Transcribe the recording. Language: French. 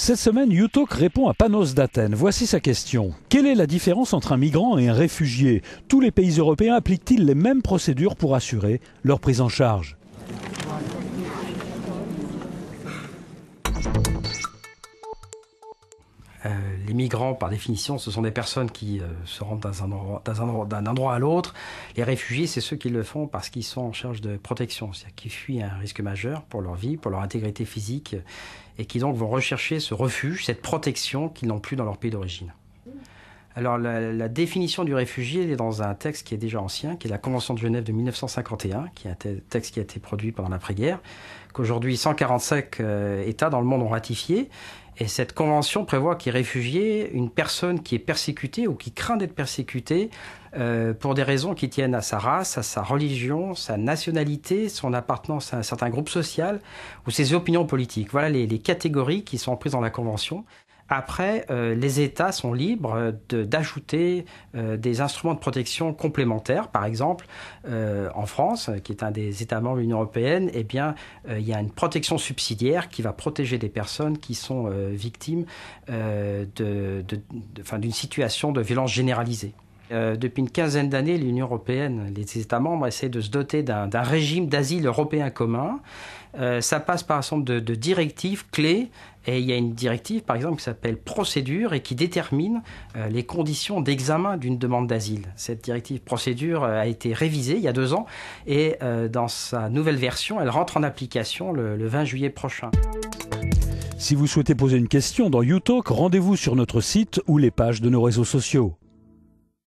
Cette semaine, YouTalk répond à Panos d'Athènes. Voici sa question. Quelle est la différence entre un migrant et un réfugié? Tous les pays européens appliquent-ils les mêmes procédures pour assurer leur prise en charge? Les migrants, par définition, ce sont des personnes qui se rendent d'un endroit à l'autre. Les réfugiés, c'est ceux qui le font parce qu'ils sont en charge de protection, c'est-à-dire qu'ils fuient un risque majeur pour leur vie, pour leur intégrité physique, et qui donc vont rechercher ce refuge, cette protection qu'ils n'ont plus dans leur pays d'origine. Alors la définition du réfugié, elle est dans un texte qui est déjà ancien, qui est la Convention de Genève de 1951, qui est un texte qui a été produit pendant l'après-guerre, qu'aujourd'hui 145 États dans le monde ont ratifié. Et cette convention prévoit qu'il est réfugié une personne qui est persécutée ou qui craint d'être persécutée pour des raisons qui tiennent à sa race, à sa religion, sa nationalité, son appartenance à un certain groupe social ou ses opinions politiques. Voilà les catégories qui sont prises dans la convention. Après, les États sont libres d'ajouter des instruments de protection complémentaires. Par exemple, en France, qui est un des États membres de l'Union européenne, eh bien, il y a une protection subsidiaire qui va protéger des personnes qui sont victimes d'une situation de violence généralisée. Depuis une quinzaine d'années, l'Union européenne, les États membres essaient de se doter d'un régime d'asile européen commun. Ça passe par un certain nombre de directives clés. Et il y a une directive, par exemple, qui s'appelle Procédure et qui détermine les conditions d'examen d'une demande d'asile. Cette directive Procédure a été révisée il y a 2 ans et dans sa nouvelle version, elle rentre en application le 20 juillet prochain. Si vous souhaitez poser une question dans YouTalk, rendez-vous sur notre site ou les pages de nos réseaux sociaux.